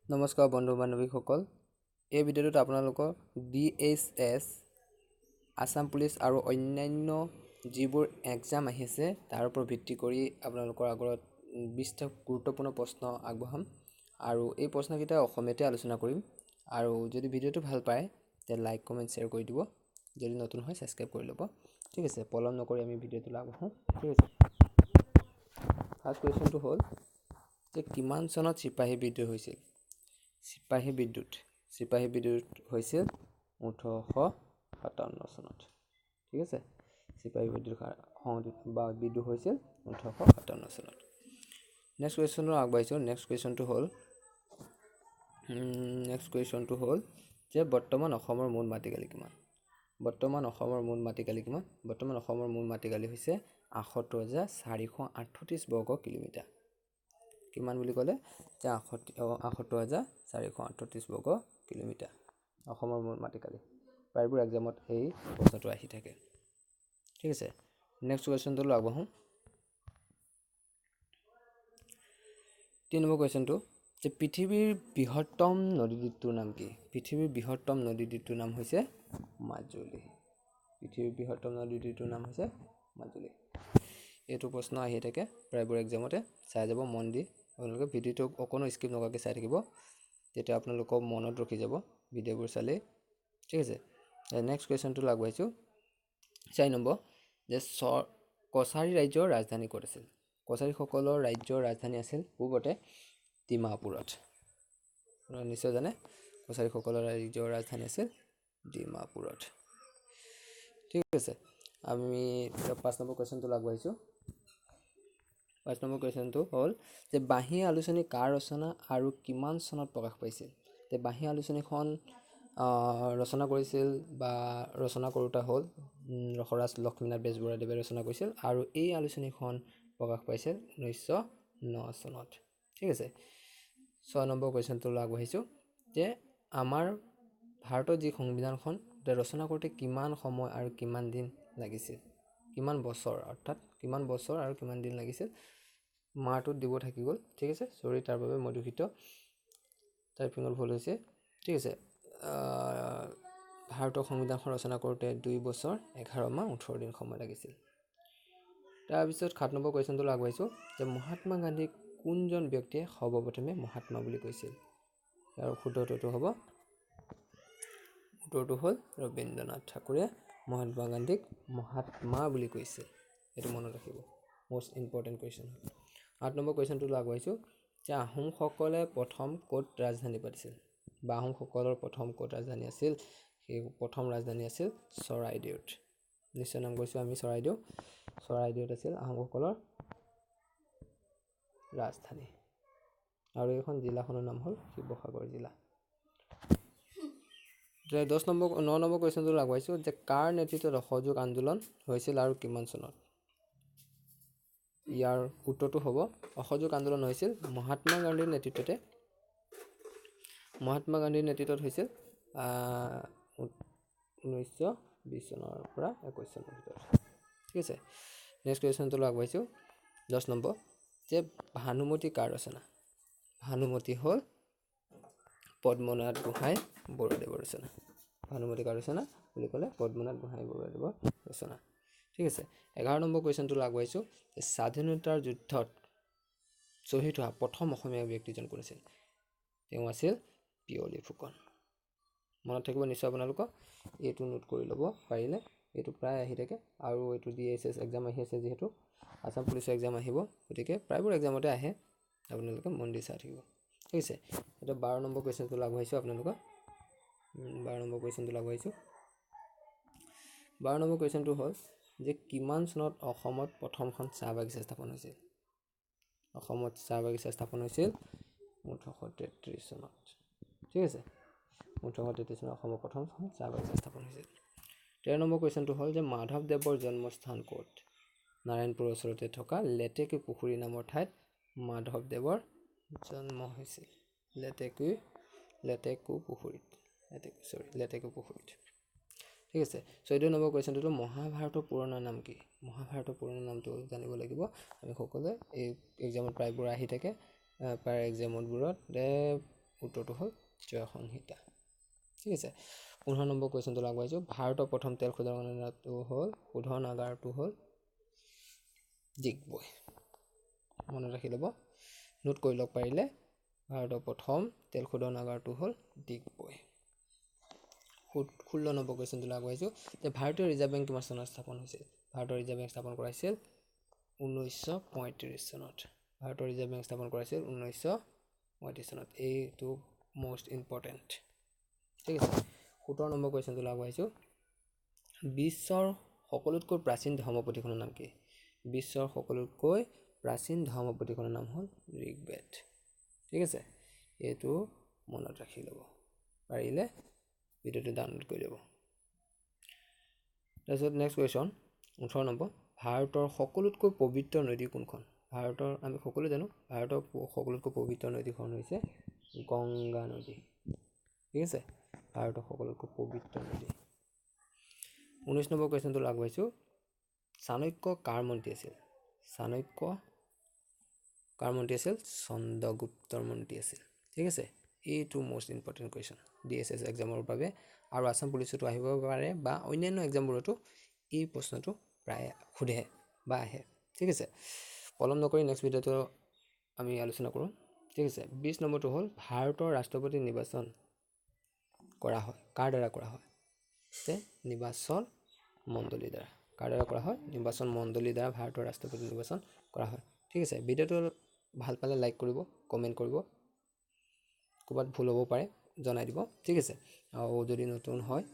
নমস্কাৰ বন্ধু বান্ধৱীসকল, এই ভিডিঅ'টোত আপোনালোকক DSS, আসাম পুলিচ আৰু অন্যান্য যিবোৰ এক্সাম আহি আছে তাৰ ওপৰত ভিত্তি কৰি আপোনালোকৰ আগত 20টা গুৰুত্বপূৰ্ণ প্ৰশ্ন আগবঢ়াম আৰু এই প্ৰশ্নকেইটা অসমীয়াতে আলোচনা কৰিম। আৰু যদি ভিডিঅ'টো ভাল পায় তেন্তে লাইক কমেণ্ট শ্বেয়াৰ কৰি দিব, যদি নতুন হয় ছাবস্ক্ৰাইব কৰি ল'ব। ঠিক আছে, পলম নকৰি আমি ভিডিঅ'টো আগবঢ়াওঁ। ঠিক আছে, ফাৰ্ষ্ট কুৱেশ্যনটো হ'ল যে কিমান চনত চিপাহী বিদ্ৰোহ হৈছিল? চিপাহী বিদ্ৰোহ হৈছিল 1857 চনত। ঠিক আছে, চিপাহী বিদ্ৰোহ হৈছিল 1857 চনত। নেক্সট কুৱেশ্যনটো আগবাঢ়িছোঁ। নেক্সট কুৱেশ্যনটো হ'ল যে বৰ্তমান অসমৰ মুঠ মাটিকালি কিমান? বৰ্তমান অসমৰ মুঠ মাটিকালি হৈছে ৭৮,৪38 বৰ্গ কিলোমিটাৰ। কিমান বুলি ক'লে যে ৭৮,৪38 বৰ্গ কিলোমিটাৰ অসমৰ মুঠ মাটিকালি। প্ৰায়বোৰ এক্সামত এই প্ৰশ্নটো আহি থাকে। ঠিক আছে, নেক্সট কুৱেশ্যনটোলৈ আগবাঢ়োঁ। 3 নম্বৰ কুৱেশ্যনটো যে পৃথিৱীৰ বৃহত্তম নদীদ্বীপটোৰ নাম কি? পৃথিৱীৰ বৃহত্তম নদীদ্বীপটোৰ নাম হৈছে মাজুলী। পৃথিৱীৰ বৃহত্তম নদীদ্বীপটোৰ নাম হৈছে মাজুলী। এইটো প্ৰশ্ন আহি থাকে প্ৰায়বোৰ এক্সামতে, চাই যাব মন দি। আপোনালোকে ভিডিঅ'টো অকণো স্কিপ নকৰাকৈ চাই থাকিব, তেতিয়া আপোনালোকৰ মনত ৰখি যাব ভিডিঅ'বোৰ চালেই। ঠিক আছে, নেক্সট কুৱেশ্যনটো আগবাঢ়িছোঁ। 4 নম্বৰ যে কছাৰী ৰাজ্যৰ ৰাজধানী ক'ত আছিল? কছাৰীসকলৰ ৰাজ্যৰ ৰাজধানী আছিল পূৰ্বতে ডিমাপুৰত। আপোনালোকে নিশ্চয় জানে কছাৰীসকলৰ ৰাজ্যৰ ৰাজধানী আছিল ডিমাপুৰত। ঠিক আছে, আমি 5 নম্বৰ কুৱেশ্যনটো আগবাঢ়িছোঁ। 5 নম্বৰ কুৱেশ্যনটো হ'ল যে বাঁহী আলোচনী কাৰ ৰচনা আৰু কিমান চনত প্ৰকাশ পাইছিল? যে বাঁহী আলোচনীখন ৰচনা কৰিছিল বা ৰচনা কৰোঁতা হ'ল ৰসৰাজ লক্ষ্মীনাথ বেজবৰুৱাদেৱে ৰচনা কৰিছিল আৰু এই আলোচনীখন প্ৰকাশ পাইছিল 1909 চনত। ঠিক আছে, 6 নম্বৰ কুৱেশ্যনটোলৈ আগবাঢ়িছোঁ যে আমাৰ ভাৰতৰ যি সংবিধানখন ৰচনা কৰোঁতে কিমান সময় আৰু কিমান দিন লাগিছিল? কিমান বছৰ, অৰ্থাৎ কিমান বছৰ আৰু কিমান দিন লাগিছিল? মাহটোত দিব থাকি গ'ল। ঠিক আছে, চৰি তাৰ বাবে মই দুখিত, টাইপিঙত ভুল হৈছে। ঠিক আছে, ভাৰতৰ সংবিধানখন ৰচনা কৰোঁতে 2 বছৰ 11 মাহ 18 দিন সময় লাগিছিল। তাৰপিছত 7 নম্বৰ কুৱেশ্যনটোলৈ আগবাঢ়িছোঁ যে মহাত্মা গান্ধীক কোনজন ব্যক্তিয়ে সৰ্বপ্ৰথমে মহাত্মা বুলি কৈছিল? আৰু উত্তৰটো হ'ল ৰবীন্দ্ৰনাথ ঠাকুৰে মহাত্মা গান্ধীক মহাত্মা বুলি কৈছিল। এইটো মনত ৰাখিব, মষ্ট ইম্পৰ্টেণ্ট কুৱেশ্যন। 8 নম্বৰ কুৱেশ্যনটোলৈ আগবাঢ়িছোঁ যে আহোমসকলে প্ৰথম ক'ত ৰাজধানী পাতিছিল? বা আহোমসকলৰ প্ৰথম ক'ত ৰাজধানী আছিল? সেই প্ৰথম ৰাজধানী আছিল চৰাইদেউত। নিশ্চয় নাম কৈছোঁ আমি চৰাইদেউত আছিল আহোমসকলৰ ৰাজধানী। আৰু এইখন জিলাখনৰ নাম হ'ল শিৱসাগৰ জিলা। 9 নম্বৰ কুৱেশ্যনটোলৈ আগবাঢ়িছোঁ যে কাৰ নেতৃত্বত অসহযোগ আন্দোলন হৈছিল আৰু কিমান চনত? ইয়াৰ উত্তৰটো হ'ব অসহযোগ আন্দোলন হৈছিল মহাত্মা গান্ধীৰ নেতৃত্বত হৈছিল 1920 চনৰ পৰা 21 চনৰ ভিতৰত। ঠিক আছে, নেক্সট কুৱেশ্যনটোলৈ আগবাঢ়িছোঁ। 10 নম্বৰ যে ভানুমতী কাৰ ৰচনা? ভানুমতী হ'ল পদ্মনাথ গোহাঁই বৰুৱাদেৱৰ ৰচনা। ভানুমতী কাৰ ৰচনা বুলি ক'লে পদ্মনাথ গোহাঁই বৰুৱাদেৱৰ ৰচনা। ঠিক আছে, 11 নম্বৰ কুৱেশ্যনটোলৈ আগবাঢ়িছোঁ যে স্বাধীনতাৰ যুদ্ধত শ্বহীদ হোৱা প্ৰথম অসমীয়া ব্যক্তিজন কোন আছিল? তেওঁ আছিল পিয়লি ফুকন। মনত থাকিব নিশ্চয় আপোনালোকক, এইটো নোট কৰি ল'ব পাৰিলে। এইটো প্ৰায় আহি থাকে আৰু এইটো DSS এক্সাম আহি আছে, যিহেতু আসাম পুলিচৰ এক্সাম আহিব, গতিকে প্ৰায়বোৰ এক্সামতে আহে, আপোনালোকে মন দি চাই থাকিব। ঠিক আছে, এতিয়া 12 নম্বৰ কুৱেশ্যনটোলৈ আগবাঢ়িছোঁ। 12 নম্বৰ কুৱেশ্যনটো হ'ল যে কিমান চনত অসমত প্ৰথমখন চাহ বাগিচা স্থাপন হৈছিল? অসমত চাহ বাগিচা স্থাপন হৈছিল 1833 চনত। ঠিক আছে, 1833 চনত অসমৰ প্ৰথমখন চাহ বাগিচা স্থাপন হৈছিল। 13 নম্বৰ কুৱেশ্যনটো হ'ল যে মাধৱদেৱৰ জন্মস্থান ক'ত? নাৰায়ণপুৰৰ ওচৰতে থকা লেটেকু পুখুৰী নামৰ ঠাইত মাধৱদেৱৰ জন্ম হৈছিল। লেটেকু পুখুৰীত। ঠিক আছে, 14 নম্বৰ কুৱেশ্যনটো মহাভাৰতৰ পুৰণা নাম কি? মহাভাৰতৰ পুৰণা নামটো জানিব লাগিব আমি সকলোৱে। এই এক্সামত প্ৰায়বোৰ আহি থাকে, প্ৰায় এক্সামবোৰত উত্তৰটো হ'ল জয় সংহিতা। ঠিক আছে, 15 নম্বৰ কুৱেশ্যনটো আগবাঢ়িছোঁ। ভাৰতৰ প্ৰথম তেল শোধনাগাৰটো হ'ল ডিগবৈ। মনত ৰাখি ল'ব, নোট কৰি লওক পাৰিলে। ভাৰতৰ প্ৰথম তেল শোধনাগাৰটো হ'ল ডিগবৈ। 16 নম্বৰ কুৱেশ্যনটো আগবাঢ়িছোঁ যে ভাৰতীয় ৰিজাৰ্ভ বেংক কিমান চনত স্থাপন হৈছিল? ভাৰতৰ ৰিজাৰ্ভ বেংক স্থাপন কৰা হৈছিল 1935 চনত। ভাৰতৰ ৰিজাৰ্ভ বেংক স্থাপন কৰা হৈছিল 1935 চনত। এইটো মষ্ট ইম্পৰ্টেণ্ট। ঠিক আছে, 17 নম্বৰ কুৱেশ্যনটো আগবাঢ়িছোঁ। বিশ্বৰ সকলোতকৈ প্ৰাচীন ধৰ্মপুথিখনৰ নাম কি? বিশ্বৰ সকলোতকৈ প্ৰাচীন ধৰ্মপুথিখনৰ নাম হ'ল ঋগ্বেদ। ঠিক আছে, এইটো মনত ৰাখি ল'ব পাৰিলে ভিডিঅ'টো ডাউনলোড কৰি ল'ব। তাৰপিছত নেক্সট কুৱেশ্যন 18 নম্বৰ। ভাৰতৰ সকলোতকৈ পবিত্ৰ নদী কোনখন? আমি সকলোৱে জানো ভাৰতৰ সকলোতকৈ পবিত্ৰ নদীখন হৈছে গংগা নদী। ঠিক আছে, ভাৰতৰ সকলোতকৈ পবিত্ৰ নদী। 19 নম্বৰ কুৱেশ্যনটো আগবাঢ়িছোঁ। চাণক্য কাৰ মন্ত্ৰী আছিল? চন্দ্ৰগুপ্তৰ মন্ত্ৰী আছিল। ঠিক আছে, এইটো মষ্ট ইম্পৰ্টেণ্ট কুৱেশ্যন DSS এক্সামৰ বাবে, আৰু আছাম পুলিচতো আহিব পাৰে বা অন্যান্য এক্সামবোৰতো এই প্ৰশ্নটো প্ৰায় সোধে বা আহে। ঠিক আছে, পলম নকৰি নেক্সট ভিডিঅ'টো আমি আলোচনা কৰোঁ। ঠিক আছে, 20 নম্বৰটো হ'ল ভাৰতৰ ৰাষ্ট্ৰপতি নিৰ্বাচন কৰা হয় কাৰ দ্বাৰা কৰা হয়? নিৰ্বাচন মণ্ডলীৰ দ্বাৰা। কাৰ দ্বাৰা কৰা হয়? নিৰ্বাচন মণ্ডলীৰ দ্বাৰা ভাৰতৰ ৰাষ্ট্ৰপতি নিৰ্বাচন কৰা হয়। ঠিক আছে, ভিডিঅ'টো ভাল পালে লাইক কৰিব, কমেণ্ট কৰিব, ক'ৰবাত ভুল হ'ব পাৰে জনাই দিব। ঠিক আছে, আৰু যদি নতুন হয়